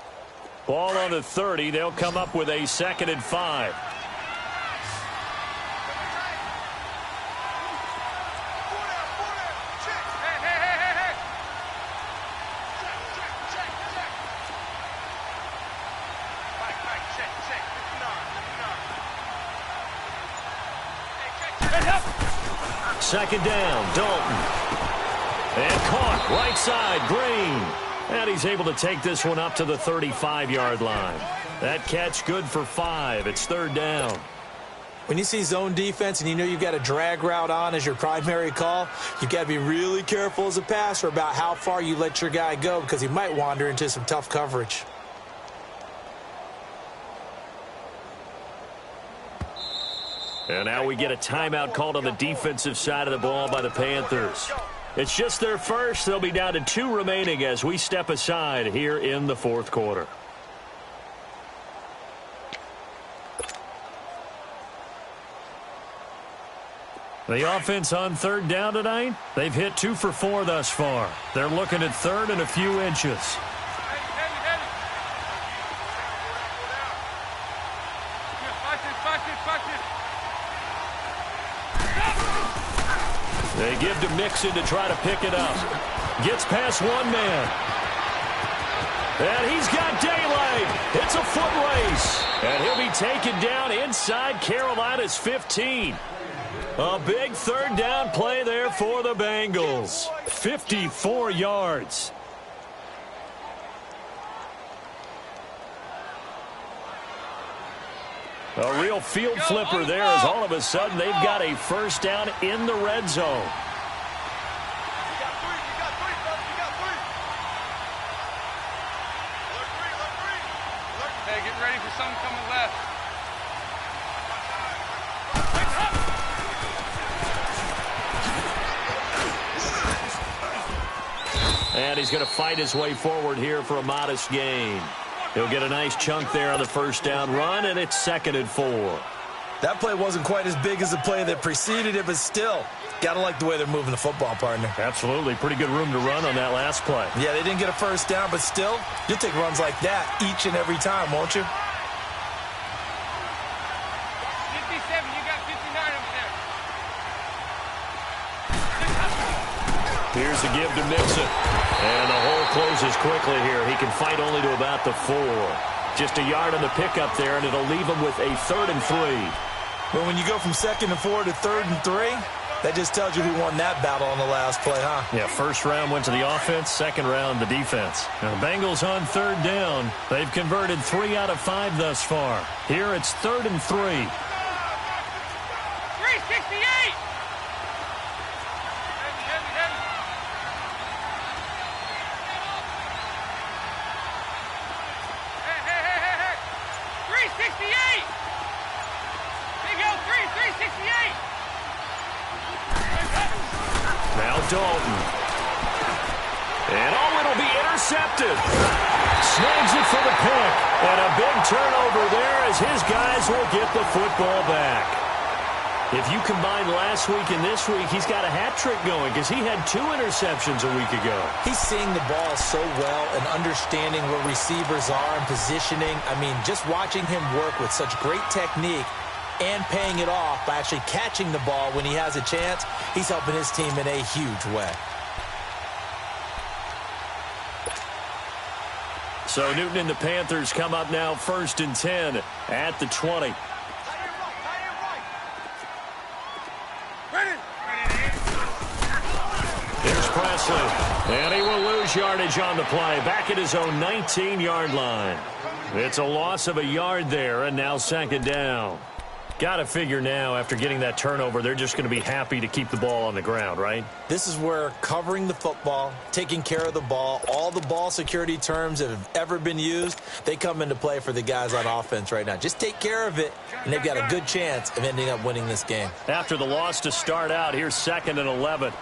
Ball on the 30. They'll come up with a 2nd and 5. Second down, Dalton. And caught right side, Green. And he's able to take this one up to the 35-yard line. That catch good for 5. It's 3rd down. When you see zone defense and you know you've got a drag route on as your primary call, you've got to be really careful as a passer about how far you let your guy go because he might wander into some tough coverage. And now we get a timeout called on the defensive side of the ball by the Panthers. It's just their first. They'll be down to 2 remaining as we step aside here in the 4th quarter. The offense on 3rd down tonight, they've hit 2 for 4 thus far. They're looking at 3rd and a few inches. They give to Mixon to try to pick it up. Gets past one man. And he's got daylight. It's a foot race. And he'll be taken down inside Carolina's 15. A big 3rd down play there for the Bengals. 54 yards. A real field flipper there as all of a sudden they've got a 1st down in the red zone. Hey, get ready for something coming left. And he's going to fight his way forward here for a modest gain. He'll get a nice chunk there on the 1st down run, and it's 2nd and 4. That play wasn't quite as big as the play that preceded it, but still, got to like the way they're moving the football, partner. Absolutely. Pretty good room to run on that last play. Yeah, they didn't get a 1st down, but still, you'll take runs like that each and every time, won't you? 57, you got 59 over there. Here's the give to Mixon. And the hole closes quickly here. He can fight only to about the 4. Just a yard on the pickup there, and it'll leave him with a 3rd and 3. But when you go from 2nd and 4 to 3rd and 3, That just tells you who won that battle on the last play, huh? Yeah, first round went to the offense, second round the defense. Now, the Bengals on third down. They've converted 3 out of 5 thus far. Here it's 3rd and 3. 368! Hey. 368! There you go, 368! Now Dalton. And it'll be intercepted. Snags it for the pick. And a big turnover there as his guys will get the football back. If you combine last week and this week, he's got a hat trick going because he had 2 interceptions a week ago. He's seeing the ball so well and understanding where receivers are and positioning. I mean, just watching him work with such great technique and paying it off by actually catching the ball when he has a chance, he's helping his team in a huge way. So Newton and the Panthers come up now 1st and 10 at the 20. Here's Presley, and he will lose yardage on the play, back at his own 19-yard line. It's a loss of a yard there, and now 2nd down. Got to figure now, after getting that turnover, they're just going to be happy to keep the ball on the ground, right? This is where covering the football, taking care of the ball, all the ball security terms that have ever been used, they come into play for the guys on offense right now. Just take care of it, and they've got a good chance of ending up winning this game. After the loss to start out, here's 2nd and 11.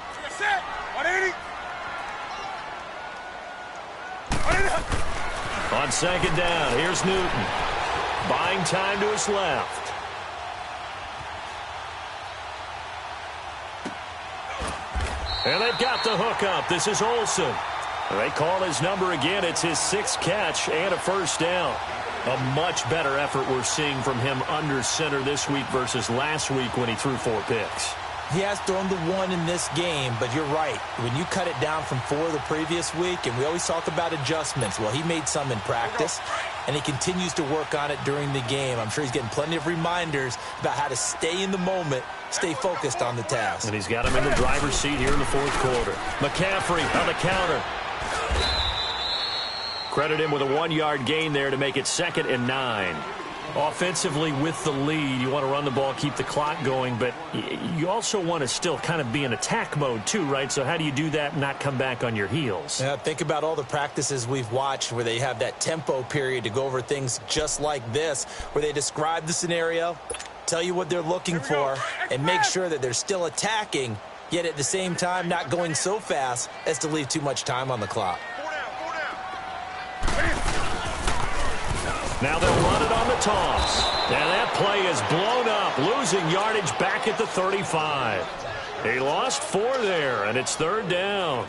On 2nd down, here's Newton. Buying time to his left. And they've got the hook up. This is Olsen. They call his number again. It's his 6th catch and a 1st down. A much better effort we're seeing from him under center this week versus last week when he threw 4 picks. He has thrown the 1 in this game, but you're right. When you cut it down from 4 the previous week, and we always talk about adjustments, well, he made some in practice, and he continues to work on it during the game. I'm sure he's getting plenty of reminders about how to stay in the moment, stay focused on the task. And he's got him in the driver's seat here in the 4th quarter. McCaffrey on the counter. Credit him with a 1-yard gain there to make it 2nd and 9. Offensively with the lead, you want to run the ball, keep the clock going, but you also want to still kind of be in attack mode too, right? So how do you do that and not come back on your heels? Yeah, think about all the practices we've watched where they have that tempo period to go over things just like this, where they describe the scenario, tell you what they're looking for, and make sure that they're still attacking, yet at the same time not going so fast as to leave too much time on the clock. Now they'll run it on the toss. And that play is blown up, losing yardage back at the 35. He lost 4 there, and it's 3rd down.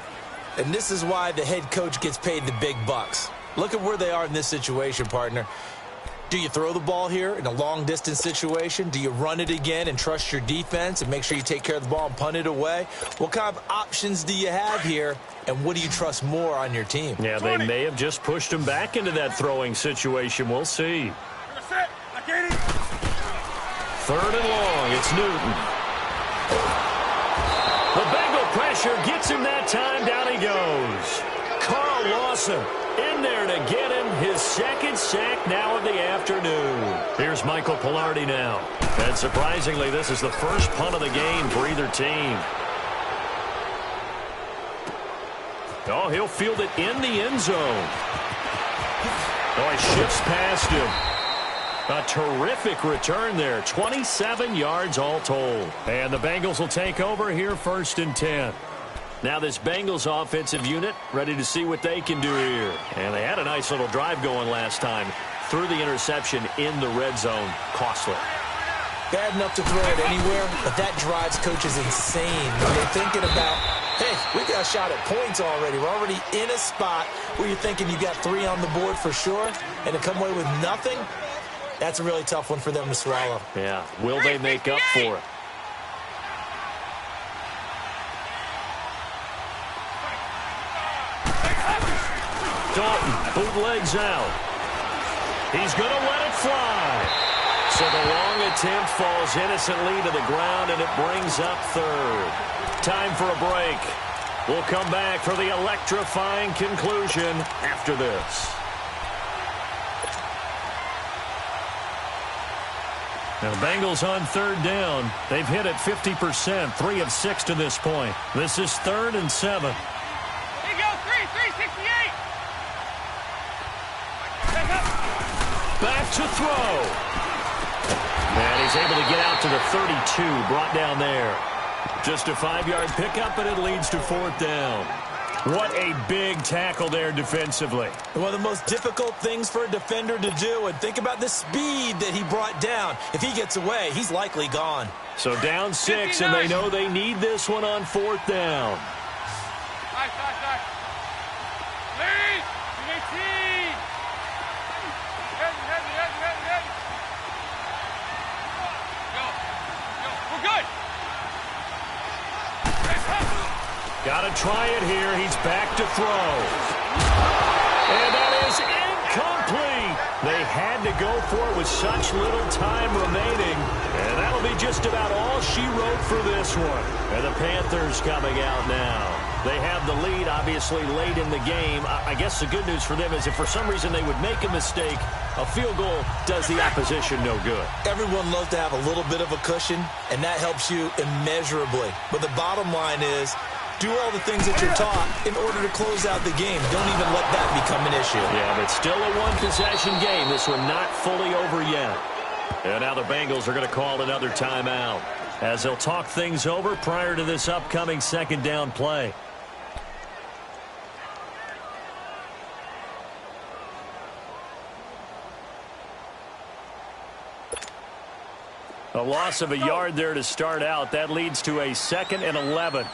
And this is why the head coach gets paid the big bucks. Look at where they are in this situation, partner. Do you throw the ball here in a long-distance situation? Do you run it again and trust your defense and make sure you take care of the ball and punt it away? What kind of options do you have here, and what do you trust more on your team? Yeah, they may have just pushed him back into that throwing situation. We'll see. 3rd and long. It's Newton. The Bengal pressure gets him that time. Down he goes. Carl Lawson in there to get him his 2nd sack now of the afternoon. Here's Michael Pilardi now. And surprisingly, this is the first punt of the game for either team. Oh, he'll field it in the end zone. Oh, he shifts past him. A terrific return there. 27 yards all told. And the Bengals will take over here 1st and 10. Now this Bengals offensive unit ready to see what they can do here. And they had a nice little drive going last time. Threw the interception in the red zone. Costly. Bad enough to throw it anywhere, but that drives coaches insane when they're thinking about, hey, we got a shot at points already. We're already in a spot where you're thinking you got 3 on the board for sure, and to come away with nothing, that's a really tough one for them to swallow. Yeah. Will they make up for it? Dalton bootlegs out. He's going to let it fly. So the long attempt falls innocently to the ground, and it brings up third. Time for a break. We'll come back for the electrifying conclusion after this. Now the Bengals on third down. They've hit it 50%, 3 of 6 to this point. This is 3rd and 7. Here you go, 368. Back to throw. And he's able to get out to the 32, brought down there. Just a 5-yard pickup, and it leads to 4th down. What a big tackle there defensively. One of the most difficult things for a defender to do, and think about the speed that he brought down. If he gets away, he's likely gone. So down 6, 59. And they know they need this one on 4th down. Nice. Lead. 18. Heavy. Go. We're good. Got to try it here. He's back to throw. And that is incomplete. They had to go for it with such little time remaining. And that'll be just about all she wrote for this one. And the Panthers coming out now. They have the lead, obviously, late in the game. I guess the good news for them is if for some reason they would make a mistake, a field goal does the opposition no good. Everyone loves to have a little bit of a cushion, and that helps you immeasurably. But the bottom line is, do all the things that you're taught in order to close out the game. Don't even let that become an issue. Yeah, but still a one-possession game. This one not fully over yet. And now the Bengals are going to call another timeout as they'll talk things over prior to this upcoming 2nd down play. A loss of a yard there to start out. That leads to a 2nd and 11.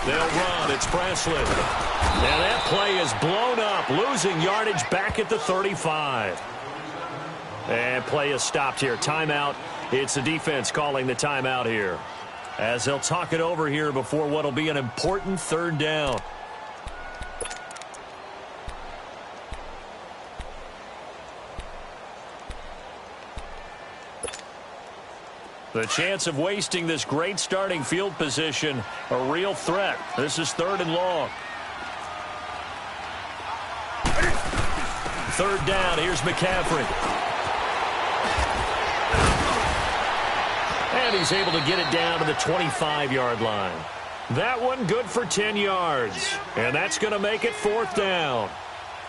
They'll run. It's Presley. And that play is blown up, losing yardage back at the 35. And play is stopped here. Timeout. It's the defense calling the timeout here, as they'll talk it over here before what will be an important 3rd down. The chance of wasting this great starting field position, a real threat. This is 3rd and long. 3rd down, here's McCaffrey. And he's able to get it down to the 25-yard line. That one good for 10 yards. And that's going to make it 4th down.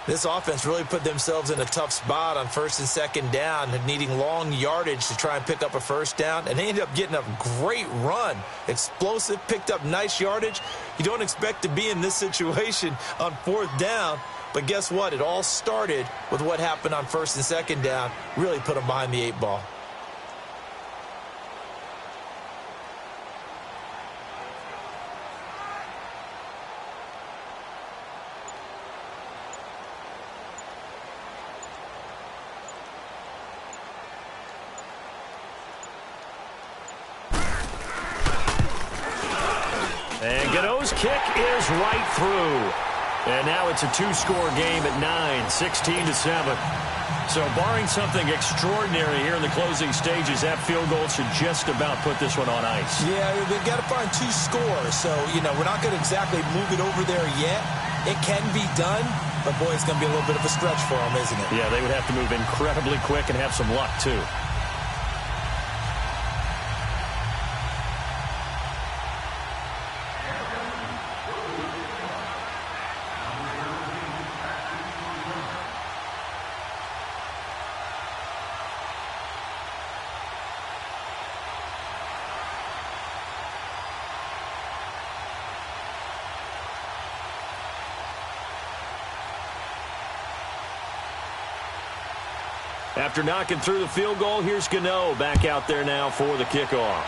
This offense really put themselves in a tough spot on 1st and 2nd down, needing long yardage to try and pick up a 1st down, and they ended up getting a great run. Explosive, picked up nice yardage. You don't expect to be in this situation on 4th down, but guess what? It all started with what happened on 1st and 2nd down. Really put them behind the 8 ball. And Gano's kick is right through. And now it's a 2-score game at 9, 16-7. So barring something extraordinary here in the closing stages, that field goal should just about put this one on ice. Yeah, they've got to find 2 scores. So, we're not going to exactly move it over there yet. It can be done, but boy, it's going to be a little bit of a stretch for them, isn't it? Yeah, they would have to move incredibly quick and have some luck, too. After knocking through the field goal, here's Gano back out there now for the kickoff.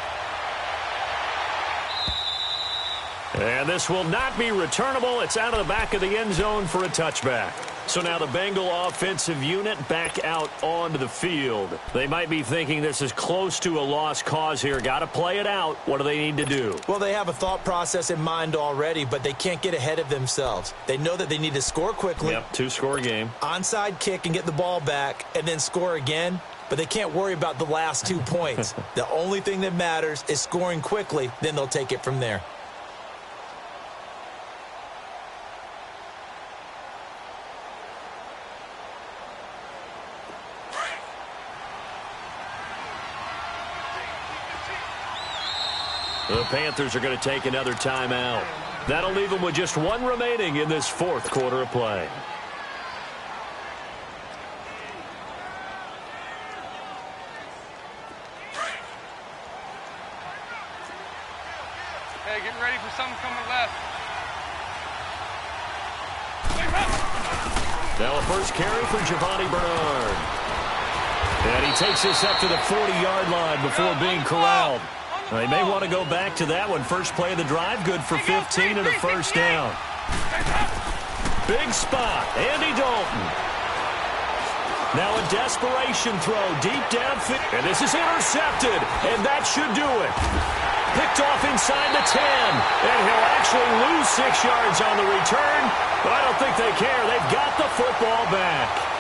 And this will not be returnable. It's out of the back of the end zone for a touchback. So now the Bengal offensive unit back out onto the field. They might be thinking this is close to a lost cause here. Got to play it out. What do they need to do? Well, they have a thought process in mind already, but they can't get ahead of themselves. They know that they need to score quickly. Yep, two-score game. Onside kick and get the ball back and then score again, but they can't worry about the last 2 points. The only thing that matters is scoring quickly, then they'll take it from there. The Panthers are going to take another timeout. That'll leave them with just one remaining in this fourth quarter of play. Hey, getting ready for something coming left. Now a first carry for Giovanni Bernard. And he takes this up to the 40-yard line before being corralled. Now, they may want to go back to that one. First play of the drive, good for 15 and a first down. Big spot, Andy Dalton. Now a desperation throw deep downfield. And this is intercepted, and that should do it. Picked off inside the 10, and he'll actually lose 6 yards on the return, but I don't think they care. They've got the football back.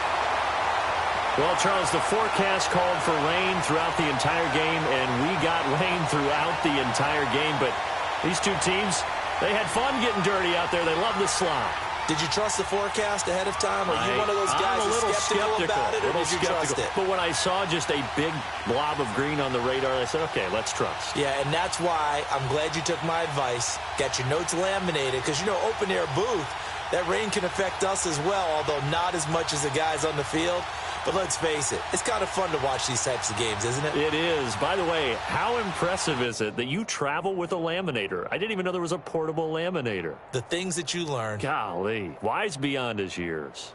Well, Charles, the forecast called for rain throughout the entire game, and we got rain throughout the entire game. But these two teams, they had fun getting dirty out there. They love the slop. Did you trust the forecast ahead of time? Are you one of those guys I'm a little skeptical about it, or did you trust it? But when I saw just a big blob of green on the radar, I said, okay, let's trust. Yeah, and that's why I'm glad you took my advice. Got your notes laminated, because, you know, open-air booth, that rain can affect us as well, although not as much as the guys on the field. But let's face it, it's kind of fun to watch these types of games, isn't it? It is. By the way, how impressive is it that you travel with a laminator? I didn't even know there was a portable laminator. The things that you learn. Golly, wise beyond his years.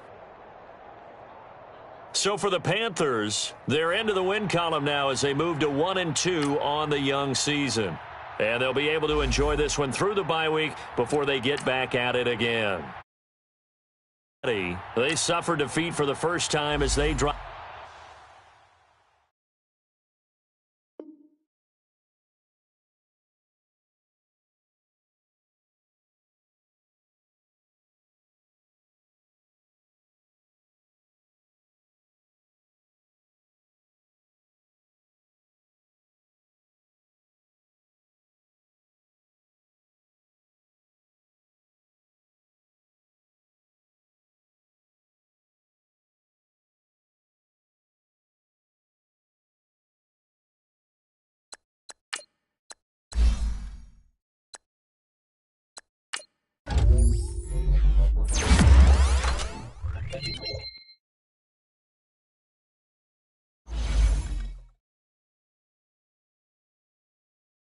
So for the Panthers, they're into the win column now as they move to 1-2 on the young season. And they'll be able to enjoy this one through the bye week before they get back at it again. They suffer defeat for the first time as they drop.